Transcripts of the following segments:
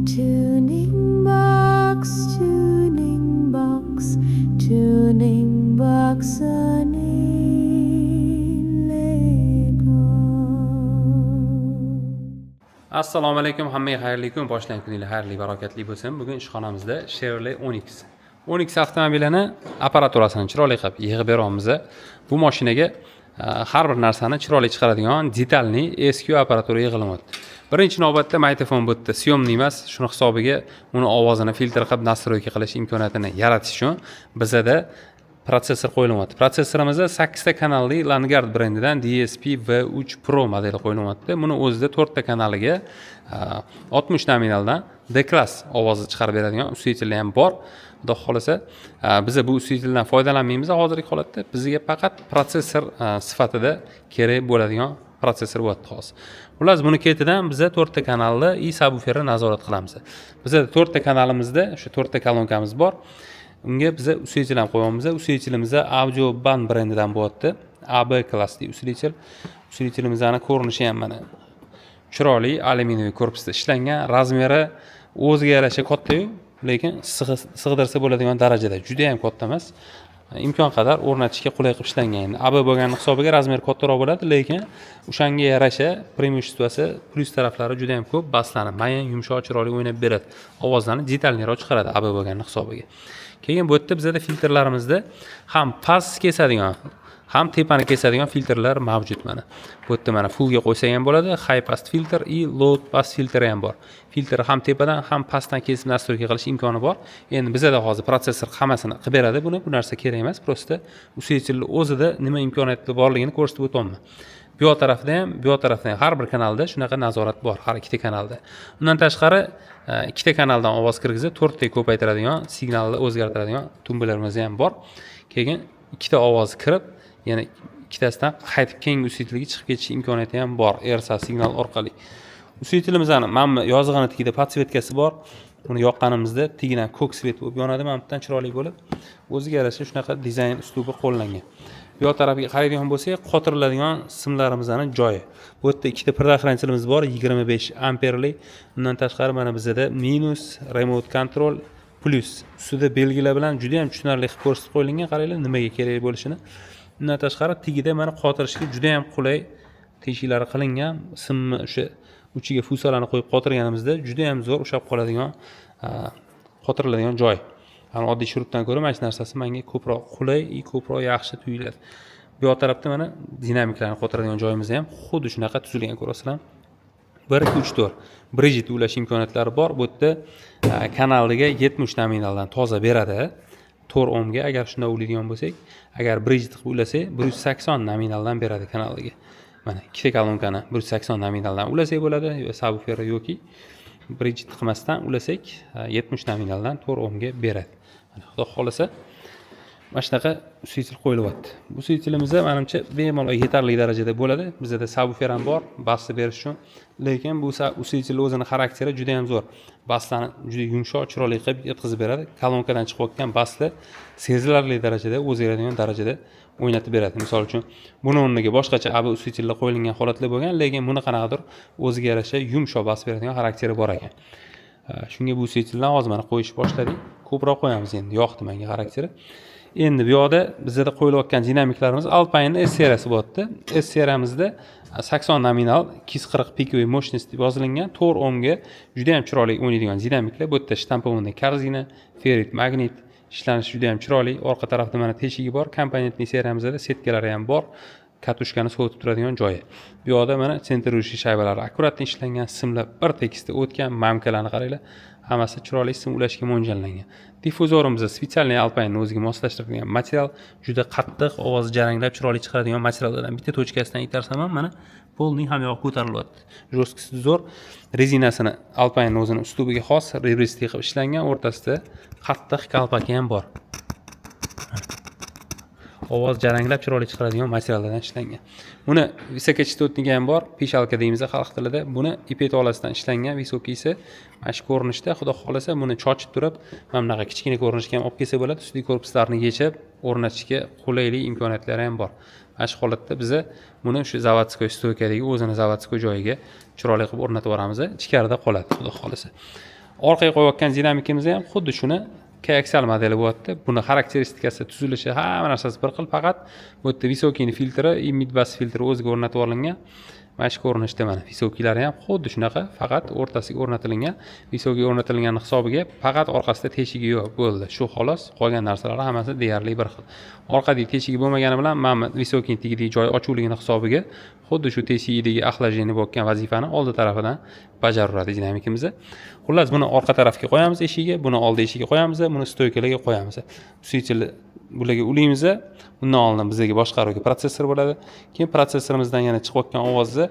Tuning box, tuning box, tuning box Assalomu alaykum, hammaga xayrli kun, boshlang kuningiz xayrli, barokatli bo'lsin. Bugun ishxonamizda Chevrolet Onix avtomobilini apparaturasini chiroyli qilib yig'ib beryapmiz. Bu mashinaga har bir narsani chiroyli chiqaradigan detalli SQ apparatura yig'ilyapti. Birinchi navbatda mikrofon bu yerda syomniy emas, shuni hisobiga uni ovozini filtr qilib nastroyka qilish imkoniyatini yaratish uchun bizada protsessor qo'yilyapti. Protsessorimizda 8 ta kanalli Langard brendidan DSP V3 Pro modeli qo'yilyapti. Buni o'zida 4 ta kanaliga 60 nominaldan D-klass ovozni chiqarib beradigan usitlar ham bor. Xudo xolasa, biz bu usitlardan foydalanmaymiz hozirgi holatda. Bizga faqat protsessor sifatida kerak bo'ladigan protsessor bo'lyapti hozir. Xullas, buni ketidan biz 4 ta kanalli subwooferni nazorat qilamiz. Bizda 4 ta kanalimizda o'sha 4 ta kolonkamiz bor. Unga biz usitlar ham qo'yamiz. Usitlarimizda Audioban brendidan bo'lyapti. AB klassli usitlar. Usitlarimizning ko'rinishi ham mana chiroyli alyuminiy korpusda ishlangan, razmeri o'ziga yarasha katta-yu, lekin sig'dirsa bo'ladigan darajada juda ham katta emas. Imkon qadar o'rnatishga qulay qilib ishlangan. AB bo'lgan hisobiga razmeri kattaroq bo'ladi, lekin o'shanga yarasha preimуществоsi plyus taraflari juda ham ko'p, baslarni mayin, yumshoq, chiroyli o'ynab beradi. Ovozlarni detalliroq chiqaradi AB bo'lgan hisobiga. Keyin bu yerda bizda filtrlarimizda ham past kesadigan, ham tepani kesadigan filtrlar mavjud mana. Bu yerda mana fullga qo'ysak ham bo'ladi, high pass filtr и low pass filtr ham bor. Filtr ham tepadan, ham pastdan kesib nastroyka qilish imkoni bor. Endi bizda hozir protsessor hammasini qilib beradi buni. Bu narsa kerak emas, prosta usitlar o'zida nima imkoniyatlar borligini ko'rsatib o'taman. Bu tarafda ham har bir kanalda shunaqa nazorat bor, har ikkita kanalda. Undan tashqari ikkita kanaldan ovoz kirgizib 4 ta ko'paytiradigan, signalni o'zgartiradigan tumbalarimiz ham bor. Keyin ikkita ovoz kirib, yana ikkitasidan qaytib keyingi usitlarga chiqib ketish imkoniyati ham bor, RSA signal orqali. Usitlarimizning mana yozig'ini tagida podsvetkasi bor. Uni yoqqanimizda tagidan ko'k svet bo'lib yonadi, mana bundan chiroyli bo'lib, o'ziga yarasha shunaqa dizayn uslubi qo'llangan. Bu tarafga qaraydigan bo'lsak, qotiriladigan simlarimizning joyi. Bu yerda ikkita preferensiyalarimiz bor, 25 amperli. Undan tashqari mana bizda minus, remote control, plus ustida belgilar bilan juda ham tushunarli qilib ko'rsatib qo'yilgan, qaranglar nimaga kerak bo'lishini. Undan tashqari tagida mana qotirishga juda ham qulay teshiklari qilingan, simni o'sha uchiga fusalarni qo'yib qotirganimizda juda ham zo'r ushlab qoladigan qotiriladigan joy. Oddiy shurupdan ko'ra mana shu narsasi menga ko'proq qulay, ko'proq yaxshi tuyuladi. Bu tarafda mana dinamiklarni qotiradigan joyimiz ham xuddi shunaqa tuzilgan, ko'rasizlar. 1 2 3 4 Bridget ulash imkoniyatlari bor. Bu yerda kanaliga 70 nominaldan toza beradi. 4 ohmga agar shunday ulaydigan bo'lsak, agar Bridget qilib ulasak 180 nominaldan beradi kanaliga. Mana ikkita kolonkani 180 nominaldan ulasak bo'ladi, subwoofer yoki Bridget qilmasdan ulasak 70 nominaldan 4 ohmga beradi. Xudo xolasa mana shunaqa usitlar qo'yilyapti. Bu usitlarimizda menimcha bemalol yetarli darajada bo'ladi. Bizda subwoofer ham bor, basni berish uchun. Lekin bu usitlar o'zining xarakteri juda ham zo'r. Baslarni juda yumshoq, chiroyli qilib yetkazib beradi. Kolonkadan chiqayotgan baslar sezilarli darajada, o'zgaradigan darajada o'ynatib beradi. Misol uchun, buni o'rniga boshqacha AB usitlar qo'yilgan holatlar bo'lgan, lekin buni qanaqadir o'ziga yarasha yumshoq bas beradigan xarakteri bor ekan. Shunga bu usitlarni hozir mana qo'yish boshladik. Ko'proq qo'yamiz endi, yoqdi menga xarakteri. Endi bu yoqda bizda qo'yilayotgan dinamiklarimiz Alpine S seriyasi bo'lyapti. S seriyamizda 80 nominal 240 pikoy mощность deb yozilgan, 4 ohmga juda ham chiroyli o'ynaydigan dinamiklar. Bu yerda shtampovani karzina, ferrit, magnit ishlanishi juda ham chiroyli. Orqa tarafda mana teshigi bor. Komponentli seriyamizda setkalari ham bor. Katushkani sovutib turadigan joyi. Bu yoqda mana sentrifuj shaybalari akkuratli ishlangan, simlar bir tekisda o'tgan, mamkalarni qaranglar. Hammasi chiroyli sim ulashga mo'ljallangan. Diffuzorimizda spetsialniy Alpine'ni o'ziga moslashtirilgan material, juda qattiq, ovoz jaranglab chiroyli chiqaradigan materiallardan bitta tochkasidan itarsam ham mana polning ham yo'q ko'tarilyapti. Jo'skisi zo'r. Rezinasini Alpine'ning o'zining uslubiga xos rebrisli qilib ishlangan, o'rtasida qattiq kalpaki ham bor. Ovoz jaranglab chiroyli chiqaradigan materiallardan ishlangan. Buni visokachastotniki ham bor, peshalka deymiz xalq tilida. Buni ipet olasidan ishlangan, visokisi mana shu ko'rinishda, xudo xolasa buni chochib turib, mana bunaqa kichkina ko'rinishga ham olib kelsa bo'ladi. Ustki korpuslarni yechib, o'rnatishga qulaylik imkoniyatlari ham bor. Mana shu holatda biz buni shu zavodskoy stoykadagi o'zini zavodskoy joyiga chiroyli qilib o'rnatib yuboramiz. Ichkarida qoladi, xudo xolasa. Orqaga qo'yayotgan dinamikimiz ham xuddi shuni koaksial modeli bo'lyapti. Buni xarakteristikasi, tuzilishi, hamma narsasi bir xil, faqat bu yerda visokiyni filtri, midbas filtri o'ziga o'rnatib olingan. Mana shu ko'rinishda mana visokiylari ham xuddi shunaqa, faqat o'rtasiga o'rnatilgan. Visokiy o'rnatilgan hisobiga faqat orqasida teshigi yo'q bo'ldi. Shu xolos, qolgan narsalar hammasi deyarli bir xil. Orqadagi teshigi bo'lmagani bilan mana visokiyning tagidagi joy ochuvligini hisobiga xuddi shu teshigidagi axlajeni bo'lgan vazifani oldi tarafidan bajaradi dinamikimiz. Xullas, buni orqa tarafga qo'yamiz eshigiga, buni oldi eshigiga qo'yamiz, buni stoykalarga qo'yamiz. Usitchil bularga ulaymiz. Bundan oldin bizga boshqaruvga protsessor bo'ladi. Keyin protsessorimizdan yana chiqayotgan ovozni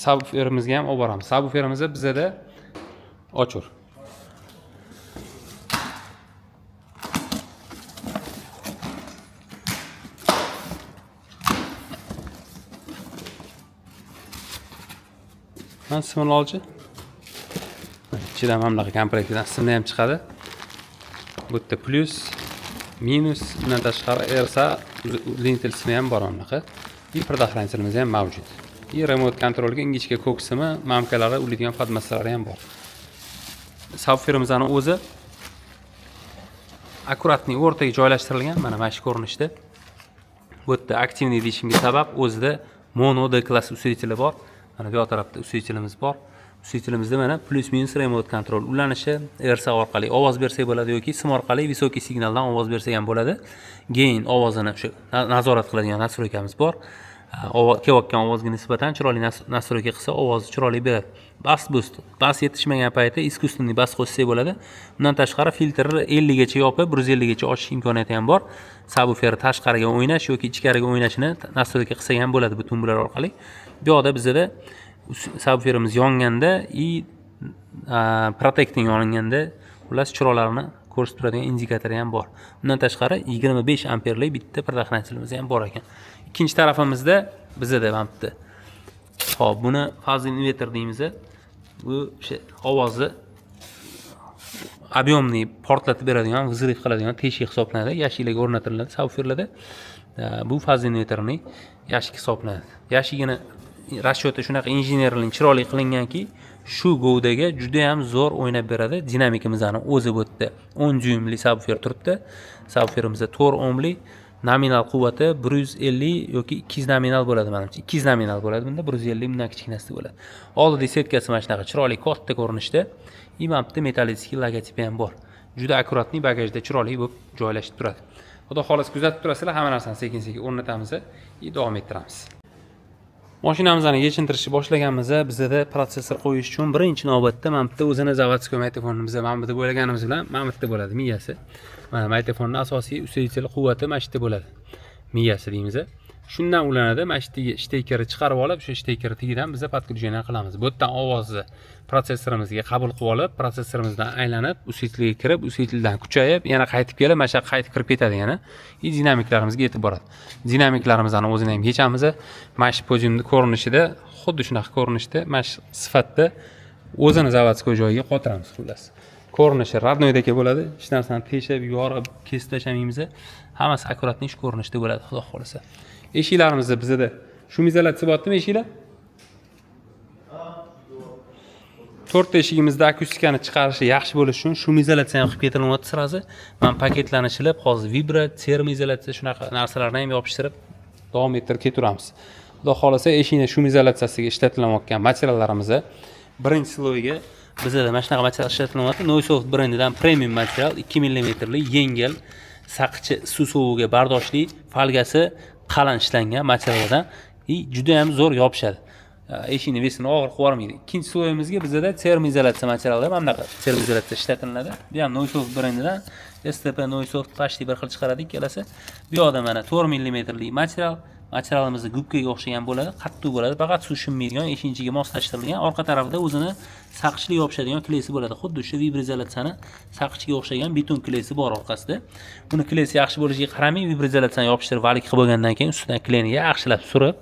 subwooferimizga ham olib boramiz. Subwooferimiz bizda ochur. Mana simni olchi. Ichidan mana bunaqa komplektdan simni ham chiqadi. Bu yerda plus, minus, undan tashqari RSA lintel simi ham bor bunaqa. И предохранителimiz ham mavjud. И remote kontrolga ingichka ko'k simi, mamkalari, ulaydigan podmassalari ham bor. Subwooferimizning o'zi akkuratni o'rtaga joylashtirilgan, mana shu ko'rinishda. Bu yerda aktivniy deyishimga sabab o'zida mono D klass usitchili bor. Mana bu tarafda usitchilimiz bor. Usitchilimizda mana plus minus remote control ulanishi, RSA orqali ovoz bersak bo'ladi yoki sim orqali visokiy signaldan ovoz bersak ham bo'ladi. Gain ovozini shu nazorat qiladigan nastroykamiz bor. Kelayotgan ovozga nisbatan chiroyli nastroyka qilsa ovozni chiroyli beradi. Bass boost. Bass yetishmagan paytda iskustunniy bass qo'shsak bo'ladi. Bundan tashqari filtrni 50 gacha yopib, 150 gacha ochish imkoniyati ham bor. Subwoofer tashqariga o'ynash yoki ichkariga o'ynashini nastroyka qilsak ham bo'ladi bu tumbular orqali. Bu yoqda bizda subwooferimiz yonganda и protecting yoninganda xullas chiroqlarni ko'rsatib turadigan indikatori ham bor. Bundan tashqari 25 amperlik bitta predохранителimiz ham bor ekan. Ikkinchi tarafimizda bizda ham bitta. Xo'p, buni faz inverter deymiz. Bu ovozni объемный portlatib beradigan, vzriv qiladigan teshik hisoblanadi. Yashiklarga o'rnatiladi subwooferlarda. Bu faz inverterning yashik hisoblanadi. Yashigini rashyoti shunaqa injenerlik chiroyli qilinganki, shu govdaga juda ham zo'r o'ynab beradi. Dinamikimizning o'zi bu yerda 10 dyuymli subwoofer turibdi. Subwooferimizda 4 ohmli nominal quvvati 150 yoki 200 nominal bo'ladi menimcha. 200 nominal bo'ladi bunda, 150 bundan kichkinasi bo'ladi. Oldida setkasi mana shunaqa chiroyli katta ko'rinishda. Imamda metallический logotipi ham bor. Juda akkuratni bagajda chiroyli bo'lib joylashib turadi. Xudo xolos kuzatib turasizlar, hamma narsani sekin-sekin o'rnatamiz va davom ettiramiz. Mashinamizni yechintirishni boshlaganimizda bizda protsessor qo'yish uchun birinchi navbatda mana bitta o'zini zavodskiy maytofonni mana bu yerda bo'laganimiz bilan mana bu yerda bo'ladi miyasi. Mana maytofonning asosiy usitchili quvvati mana shu yerda bo'ladi. Miyasi deymiz. Shundan ulanadi. Mana shu shtekeri chiqarib olib, shu shtekeri tagidan biz podключение qilamiz. Bu yerdan ovozni protsessorimizga qabul qilib olib, protsessorimizdan aylanib, usitchiliga kirib, usitchildan kuchayib, yana qaytib kelib, mana shu qaytib kirib ketadi yana. Dinamiklarimizga yetib boradi. Dinamiklarimizning o'zini ham yechamiz. Mana shu podiumning ko'rinishida, xuddi shunaqa ko'rinishda, mana shu sifatda o'zini zavodskiy joyiga qotiramiz xullas. Ko'rinishi radnoydagi bo'ladi. Hech narsani teshib, yorib, kesib tashlamaymiz. Hammasi akkuratni shu ko'rinishda bo'ladi, xudo xolasa. Eshiklarimizda bizda shum izolyatsiya bo'lyaptimi eshiklar? 4 eshigimizda akustikani chiqarishi yaxshi bo'lishi uchun shum izolyatsiyani qilib ketilyapti sirazi. Men paketlanishilib, hozir vibra, termoizolyatsiya shunaqa narsalarni ham yopishtirib davom ettirib ketaveramiz. Xudo xolasa eshikning shum izolyatsiyasiga ishlatilayotgan materiallarimiz birinchi sloyga bizda mana shunaqa material ishlatilyapti. Noisoft brendidan premium material 2 mm yengil, saqichi suv sovugiga bardoshli, falgasi qalin ishlangan materialdan juda ham zo'r yopishadi. Eshikni vesini og'ir qilib yubormaydi. Ikkinchi sloyimizga bizda termoizolyatsiya materiali mana bunaqa termoizolyatsiya ishlatiladi. Bu ham Noisoft brendidan STP Noisoft почти bir xil chiqaradi ikkalasi. Bu yoqda mana 4 mm lik material. Materialimiz gubkaga o'xshagan bo'ladi, qattiq bo'ladi, faqat suv shunmaydigan, eshinchiga moslashtirilgan. Orqa tarafida o'zini saqichli yopishadigan klesi bo'ladi. Xuddi shu vibrizolyatsiyani saqichga o'xshagan beton klesi bor orqasida. Buni klesi yaxshi bo'lishiga qaramay, vibrizolyatsiyani yopishtirib valik qilib bo'lgandan keyin ustidan kleni yaxshilab surib,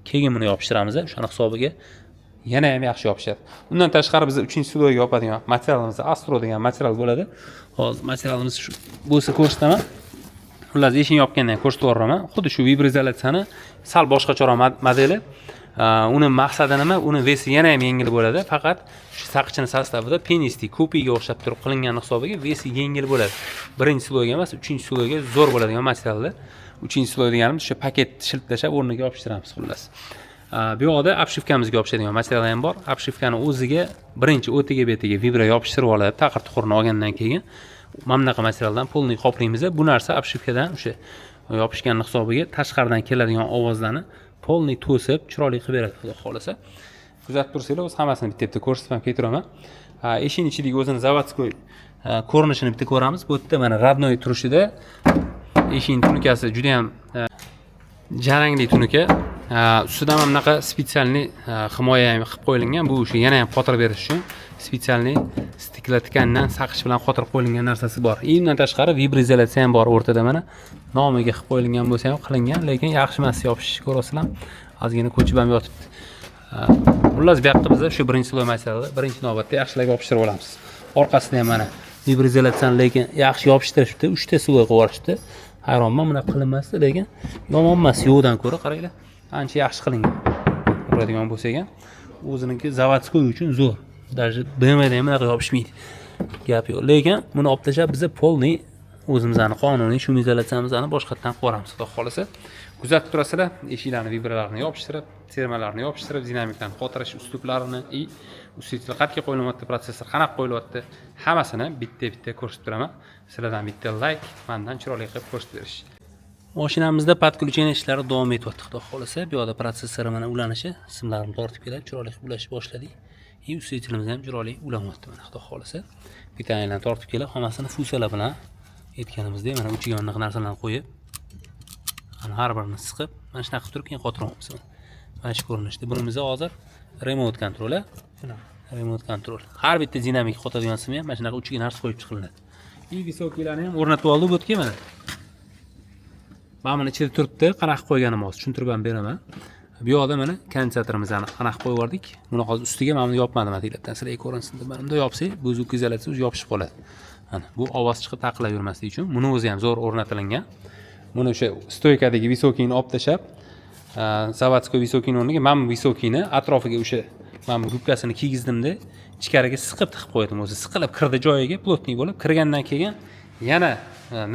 keyin buni yopishtiramiz. O'shaning hisobiga yana ham yaxshi yopishadi. Undan tashqari biz 3-sloyga yopadigan materialimiz Astro degan material bo'ladi. Hozir materialimiz shu bo'lsa ko'rsataman. Xullas eshikni yopgandan ko'rsatib yuboraman. Xuddi shu vibrizolyatsiyani sal boshqacharoq modeli. Uni maqsadi nima? Uni vesi yana ham yengil bo'ladi. Faqat shu saqchini sostavida penistli, kopiga o'xshab turib qilingan hisobiga vesi yengil bo'ladi. Birinchi sloyga emas, uchinchi sloyga zo'r bo'ladigan materialda. Uchinchi sloy deganimiz o'sha paket shilib tashlab o'rniga yopishtiramiz xullas. Bu yoqda obshivkamizga yopishadigan material ham bor. Obshivkani o'ziga birinchi o'tiga betiga vibra yopishtirib olib, taqir tuqurni olgandan keyin mana bunaqa materialdan polniy qoplaymiz. Bu narsa obshivkadan o'sha yopishgan hisobiga tashqaridan keladigan ovozlarni polniy to'sib, chiroyli qilib beradi, xudo xolasa. Kuzatib tursanglar, o'z hammasini bitta-bitta ko'rsatib ham ketiraman. Eshik ichidagi o'zini zavodskoy ko'rinishini bitta ko'ramiz. Bu yerda mana radnoy turishida eshikning tununkasi juda ham jarangli tunuka. Ustidan ham bunaqa spetsialniy himoya ham qilib qo'yilgan. Bu o'sha yana ham qotirib berish uchun spetsialniy stiklatkandan saqich bilan qotirib qo'yilgan narsasi bor. Undan tashqari vibrizolyatsiya ham bor o'rtada mana. Nomiga qilib qo'yilgan bo'lsa ham qilingan, lekin yaxshi emas yopish ko'rasizlar. Ozgina ko'chib ham yotibdi. Xullas bu yoqda biz shu birinchi sloy materialni birinchi navbatda yaxshilab yopishtirib olamiz. Orqasida ham mana vibrizolyatsiyani lekin yaxshi yopishtirishibdi, 3 ta sloy qilib yuborishdi. Hayronman, buni qilinmasdi, lekin yomon emas, yo'qdan ko'ra qaranglar. Ancha yaxshi qilingan. Ko'radigan bo'lsak ham, o'ziniki zavodskoy uchun zo'r. Даже BMWda ham bunaqa yopishmaydi. Gap yo'q. Lekin buni olib tashlab biz polniy o'zimizning qonuniy shumizolyatsiyamizni boshqatdan qilib yuboramiz, xudo xolasa. Kuzatib turasizlar, eshiklarni vibralarini yopishtirib, termalarni yopishtirib, dinamiklarni qotirish uslublarini, usitlar qatga qo'yilyapti, protsessor qanaqa qo'yilyapti, hammasini bitta-bitta ko'rsatib turaman. Sizlardan bitta like, mendan chiroyli qilib ko'rsatib berish. Mashinamizda podключение ishlari davom etyapti, xudo xolasa. Bu yoqda protsessor mana ulanishi, simlarni tortib kelib, chiroyli qilib ulashni boshladik. Usitlarimiz ham chiroyli ulanyapti mana, xudo xolasa. Bittalarni tortib kelib, hammasini fusalar bilan aytganimizdek mana uchiga aniq narsalarni qo'yib, ana har birini siqib, mana shunaqa qilib turib keyin qotiryapmiz. Mana shu ko'rinishda. Bunimiz hozir remote kontrol, remote kontrol. Har bitta dinamik qotadigan simi ham mana shunaqa uchiga narsa qo'yib chiqiladi. Visokiylarni ham o'rnatib oldik bu yerga mana. Mana buni ichida turibdi, qanaqa qo'yganim hozir tushuntirib ham beraman. Bu yoqda mana kondensatorimizni qanaqa qo'yib yubordik. Buni hozir ustiga mana buni yopmadim materialdan. Sizlarga ko'rinsin deb. Mana bunda yopsak, bu zuk izolyatsiya o'zi yopishib qoladi. Mana bu ovoz chiqib taqilab yurmasligi uchun buni o'zi ham zo'r o'rnatilgan. Buni o'sha stoykadagi visokiyni olib tashlab, zavodskoy visokiyni o'rniga mana bu visokiyni atrofiga o'sha mana bu gubkasini kiygizdimda, ichkariga siqib tiqib qo'ydim. O'zi siqilib kirdi joyiga, plotniy bo'lib, kirgandan keyin yana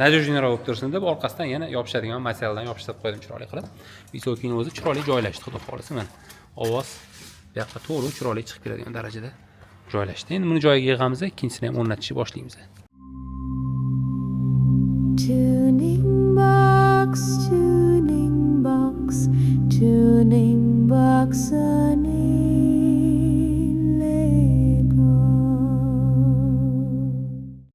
najojniroq bo'lib tursin deb orqasidan yana yopishadigan materialdan yopishtirib qo'ydim chiroyli qilib. Visokiyni o'zi chiroyli joylashdi, xudo xolasa mana. Ovoz bu yoqqa to'g'ri chiroyli chiqib keladigan darajada joylashdi. Endi buni joyiga yig'amiz, ikkinchisini ham o'rnatishni boshlaymiz. Tuning box, tuning box, tuning box.